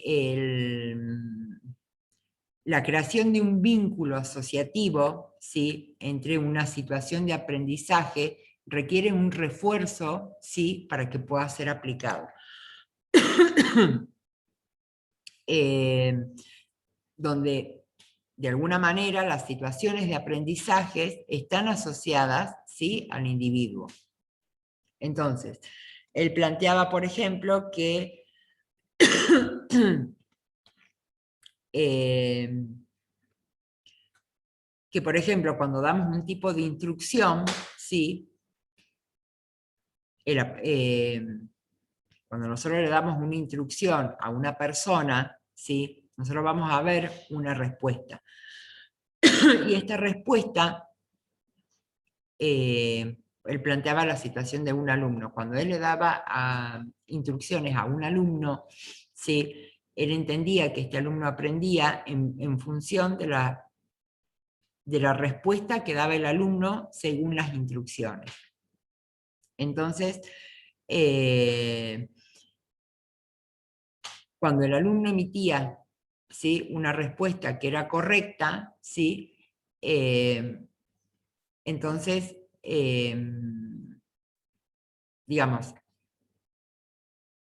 la creación de un vínculo asociativo, ¿sí? Entre una situación de aprendizaje requiere un refuerzo, ¿sí? Para que pueda ser aplicado. Donde, de alguna manera, las situaciones de aprendizaje están asociadas, ¿sí? Al individuo. Entonces, él planteaba, por ejemplo, que por ejemplo, cuando damos un tipo de instrucción, ¿sí? Cuando nosotros le damos una instrucción a una persona, ¿sí? Nosotros vamos a ver una respuesta. Y esta respuesta, él planteaba la situación de un alumno. Cuando él le daba instrucciones a un alumno, ¿sí? Él entendía que este alumno aprendía en función de la respuesta que daba el alumno según las instrucciones. Entonces, cuando el alumno emitía, ¿sí? Una respuesta que era correcta, ¿sí? Entonces, digamos,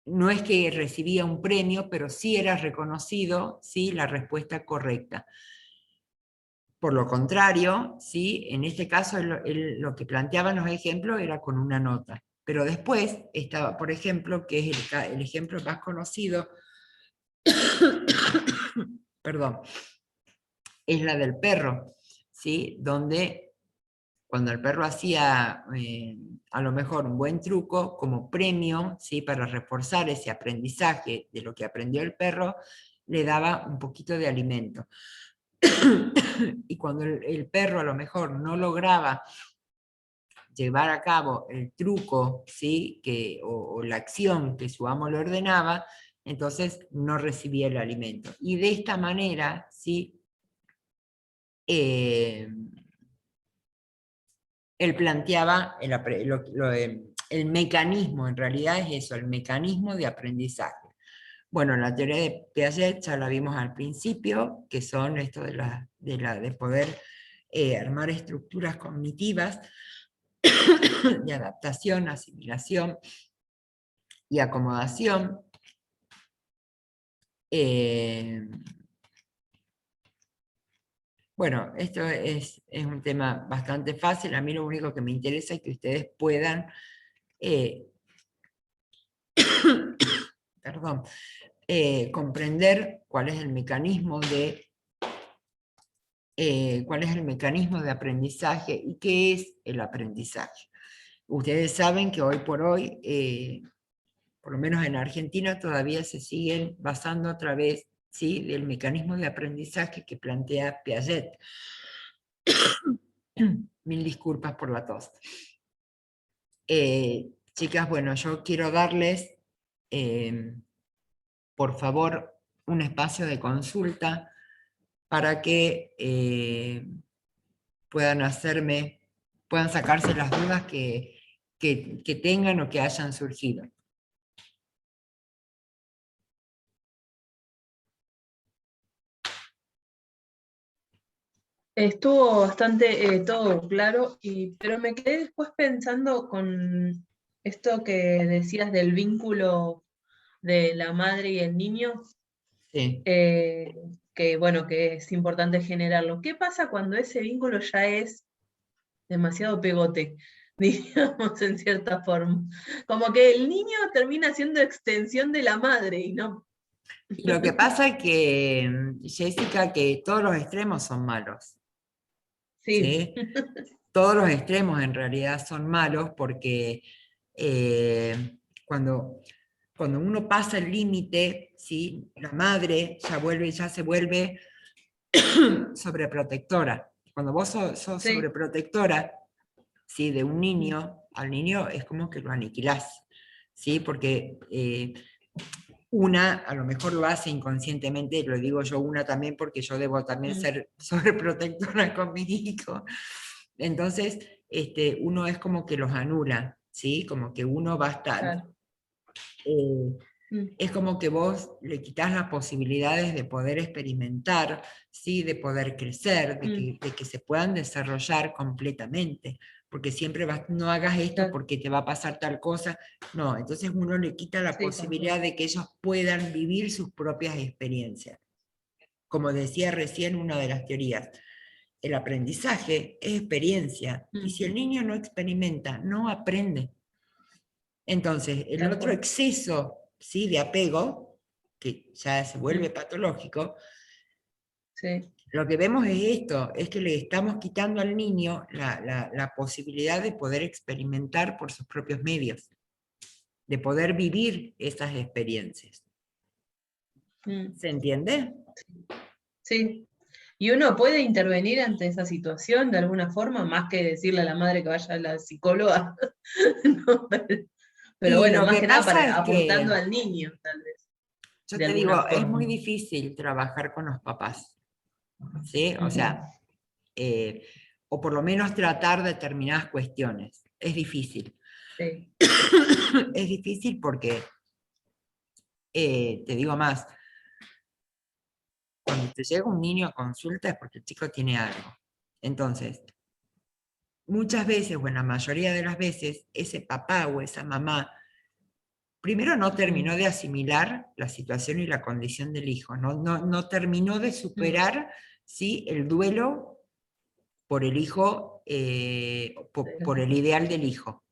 no es que recibía un premio, pero sí era reconocido, ¿sí? La respuesta correcta. Por lo contrario, ¿sí? En este caso lo que planteaban los ejemplos era con una nota. Pero después estaba, por ejemplo, que es el ejemplo más conocido, perdón, es la del perro, ¿sí? Donde cuando el perro hacía a lo mejor un buen truco como premio, ¿sí? Para reforzar ese aprendizaje de lo que aprendió el perro, le daba un poquito de alimento. Y cuando el perro a lo mejor no lograba llevar a cabo el truco, ¿sí? o la acción que su amo le ordenaba, entonces no recibía el alimento. Y de esta manera, ¿sí? Él planteaba el mecanismo, en realidad es eso, el mecanismo de aprendizaje. Bueno, la teoría de Piaget ya la vimos al principio, que son esto de poder armar estructuras cognitivas de adaptación, asimilación y acomodación. Bueno, esto es un tema bastante fácil. A mí lo único que me interesa es que ustedes puedan perdón, comprender cuál es el mecanismo de aprendizaje y qué es el aprendizaje. Ustedes saben que hoy por hoy, por lo menos en Argentina, todavía se siguen basando otra vez, ¿sí? Del mecanismo de aprendizaje que plantea Piaget. Mil disculpas por la tos. Chicas, bueno, yo quiero darles, por favor, un espacio de consulta para que puedan sacarse las dudas que tengan o que hayan surgido. Estuvo bastante todo claro, pero me quedé después pensando con esto que decías del vínculo de la madre y el niño, Sí. que bueno, que es importante generarlo. ¿Qué pasa cuando ese vínculo ya es demasiado pegote, digamos, en cierta forma? Como que el niño termina siendo extensión de la madre y no. Y lo que pasa es que, Jessica, que todos los extremos son malos. Sí, ¿Sí? Todos los extremos en realidad son malos porque cuando uno pasa el límite, ¿sí? La madre ya se vuelve sobreprotectora. Cuando vos sos sí, sobreprotectora, ¿sí? De un niño, al niño es como que lo aniquilás, ¿sí? Porque una a lo mejor lo hace inconscientemente, lo digo yo una también porque yo debo también ser sobreprotectora con mi hijo. Entonces, uno es como que los anula, ¿sí? Como que uno va a estar. claro. Es como que vos le quitas las posibilidades de poder experimentar, ¿sí? De poder crecer, de que se puedan desarrollar completamente. Porque siempre no hagas esto Claro. porque te va a pasar tal cosa. No, entonces uno le quita la Sí, posibilidad de que ellos puedan vivir sus propias experiencias. Como decía recién una de las teorías, el aprendizaje es experiencia. Y si el niño no experimenta, no aprende. Entonces, el otro exceso, ¿sí? De apego, que ya se vuelve patológico, Sí. lo que vemos es esto, es que le estamos quitando al niño la posibilidad de poder experimentar por sus propios medios, de poder vivir esas experiencias. ¿Se entiende? Sí. ¿Y uno puede intervenir ante esa situación de alguna forma, más que decirle a la madre que vaya a la psicóloga? No, pero Y bueno, lo más que que nada pasa es apuntando que, al niño, tal vez, yo de te alguna digo, es forma. muy difícil trabajar con los papás, ¿sí? O sea, o por lo menos tratar determinadas cuestiones. Es difícil. Sí. Es difícil porque, te digo más, cuando te llega un niño a consulta es porque el chico tiene algo. Entonces, muchas veces, o en la mayoría de las veces, ese papá o esa mamá, primero no terminó de asimilar la situación y la condición del hijo, no terminó de superar, ¿sí? El duelo por el hijo, por el ideal del hijo.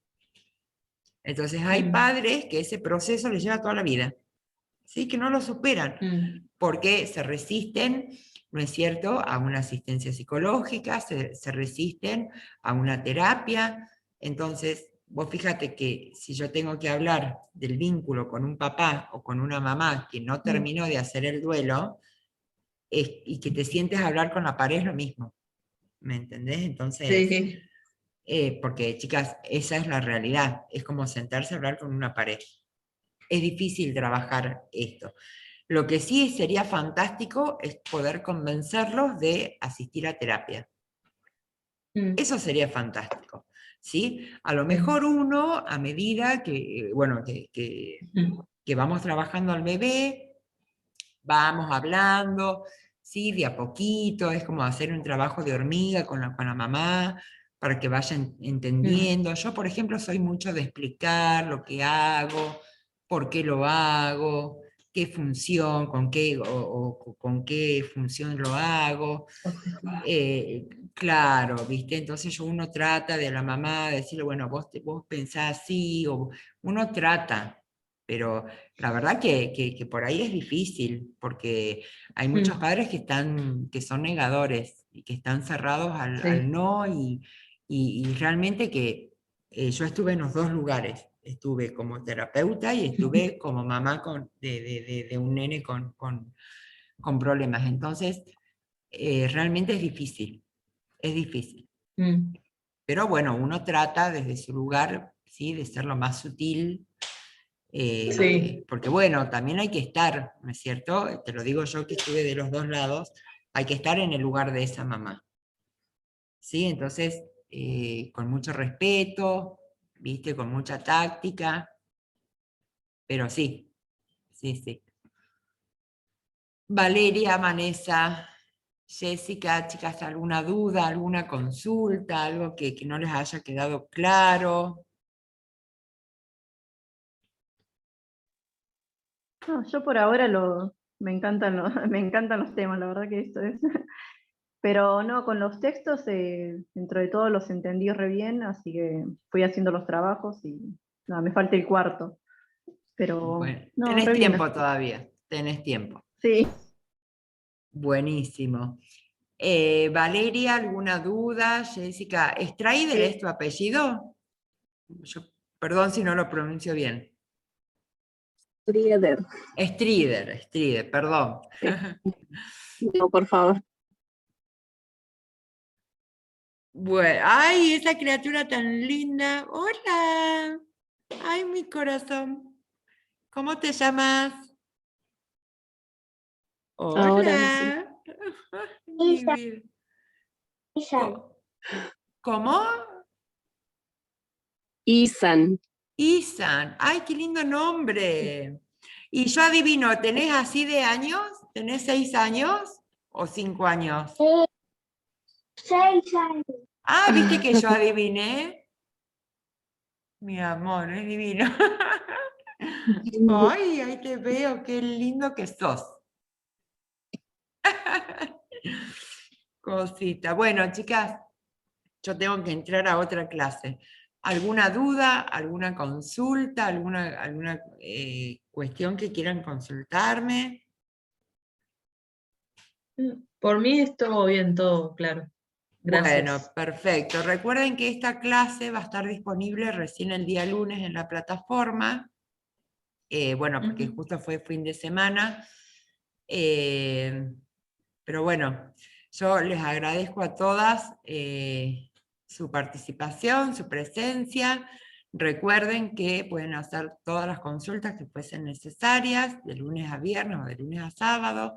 Entonces hay padres que ese proceso les lleva toda la vida, ¿sí? Que no lo superan, porque se resisten, ¿no es cierto?, a una asistencia psicológica, se resisten a una terapia. Entonces, vos fíjate que si yo tengo que hablar del vínculo con un papá o con una mamá que no terminó de hacer el duelo, y que te sientes a hablar con la pared es lo mismo, ¿me entendés? Entonces, Sí. porque chicas, esa es la realidad, es como sentarse a hablar con una pared. Es difícil trabajar esto. Lo que sí sería fantástico es poder convencerlos de asistir a terapia. Eso sería fantástico, ¿sí? A lo mejor uno, a medida que, bueno, que vamos trabajando al bebé, vamos hablando, ¿sí? De a poquito, es como hacer un trabajo de hormiga con la mamá, para que vayan entendiendo. Yo, por ejemplo, soy mucho de explicar lo que hago, por qué lo hago, qué función, o con qué función lo hago. Claro, ¿viste? Entonces uno trata de la mamá de decirle, bueno, vos pensás así, o uno trata, pero la verdad que por ahí es difícil, porque hay muchos padres que son negadores y que están cerrados al no, y realmente que yo estuve en los dos lugares, estuve como terapeuta y estuve como mamá de un nene con problemas. Entonces, realmente es difícil. Es difícil. Pero bueno, uno trata desde su lugar, ¿sí?, de ser lo más sutil, porque bueno, también hay que estar, ¿no es cierto? Te lo digo yo que estuve de los dos lados, hay que estar en el lugar de esa mamá. ¿Sí? Entonces, con mucho respeto, ¿viste? Con mucha táctica, pero sí, sí, sí. Valeria, Vanessa, Jessica, chicas, ¿alguna duda, alguna consulta, algo que no les haya quedado claro? No, yo por ahora me encantan me encantan los temas, la verdad que esto es. Pero no, con los textos, dentro de todo los entendí re bien, así que fui haciendo los trabajos y nada, me falta el cuarto. Pero Bueno, no, tenés re bien. tiempo todavía, tenés tiempo. Sí. Buenísimo. Valeria, ¿alguna duda? Jessica, ¿Strider es tu apellido? Perdón si no lo pronuncio bien. Strider. Strider, perdón. No, por favor. Bueno, ay, esa criatura tan linda. Hola. Ay, mi corazón. ¿Cómo te llamas? Ahora sí. Hola. Mi vida. ¿Cómo? Isan. Isan. Ay, qué lindo nombre. Y yo adivino, ¿tenés así de años? ¿Tenés 6 años o 5 años? 6 años. Ah, ¿viste que yo adiviné? Mi amor, es divino. Ay, ahí te veo, qué lindo que sos. Cosita. Bueno, chicas, yo tengo que entrar a otra clase. ¿Alguna duda, alguna consulta, alguna cuestión que quieran consultarme? Por mí estuvo bien todo, claro. Gracias. Bueno, perfecto. Recuerden que esta clase va a estar disponible recién el día lunes en la plataforma. Bueno, porque justo fue fin de semana. Pero bueno, yo les agradezco a todas su participación, su presencia. Recuerden que pueden hacer todas las consultas que fuesen necesarias, de lunes a viernes o de lunes a sábado.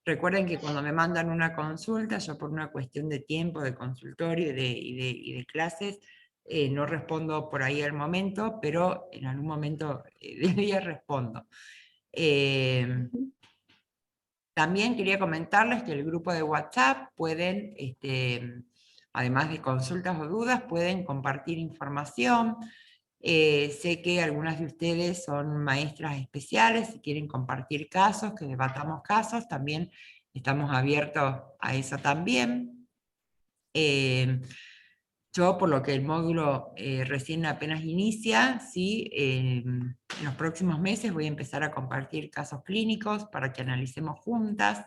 Recuerden que cuando me mandan una consulta, yo por una cuestión de tiempo, de consultorio y de clases, no respondo por ahí al momento, pero en algún momento del día respondo. También quería comentarles que el grupo de WhatsApp pueden, además de consultas o dudas, pueden compartir información. Sé que algunas de ustedes son maestras especiales, si quieren compartir casos, que debatamos casos, también estamos abiertos a eso también. Yo, por lo que el módulo recién apenas inicia, ¿sí? En los próximos meses voy a empezar a compartir casos clínicos para que analicemos juntas.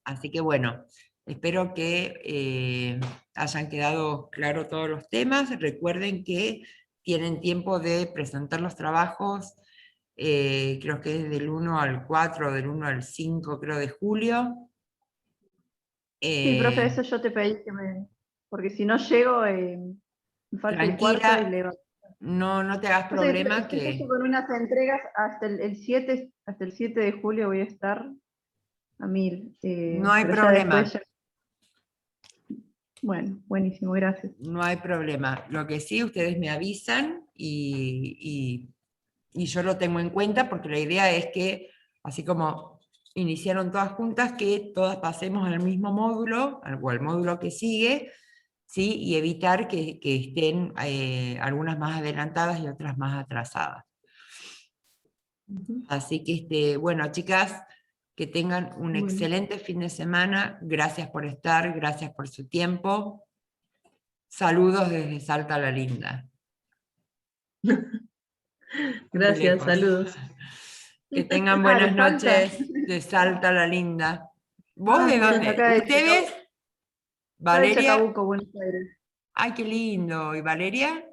Así que bueno, espero que hayan quedado claros todos los temas. Recuerden que tienen tiempo de presentar los trabajos, creo que es del 1 al 4, del 1 al 5, creo, de julio. Sí, profe, eso yo te pedí que me... Porque si no llego, me falta el cuarto y Tranquila, le va. no te hagas problema Estoy justo que... con unas entregas hasta hasta el 7 de julio voy a estar a 1000. No hay Pero ya problema. después Bueno, buenísimo, gracias. No hay problema. Lo que sí, ustedes me avisan y yo lo tengo en cuenta porque la idea es que, así como iniciaron todas juntas, que todas pasemos al mismo módulo, o al módulo que sigue, ¿sí? Y evitar que estén algunas más adelantadas y otras más atrasadas. Así que, bueno, chicas, que tengan un Bueno. excelente fin de semana. Gracias por estar, gracias por su tiempo. Saludos desde Salta la Linda. Gracias, saludos. Que tengan Ah, buenas de Salta. noches de Salta la Linda. ¿Vos de sí, dónde? acá de ¿Ustedes? Acá de Valeria. Chacabuco, Buenos Aires. Ay, qué lindo. ¿Y Valeria?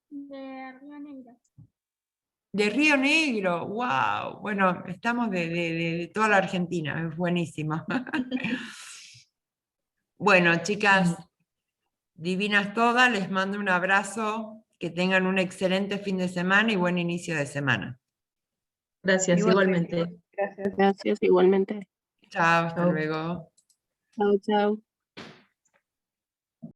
De Río Negro. De Río Negro. Wow. Bueno, estamos de toda la Argentina. Es buenísimo. Bueno, chicas, divinas todas, les mando un abrazo. Que tengan un excelente fin de semana y buen inicio de semana. Gracias, igualmente. Gracias. Gracias igualmente. Chao, hasta Chao. luego. Chao, chao.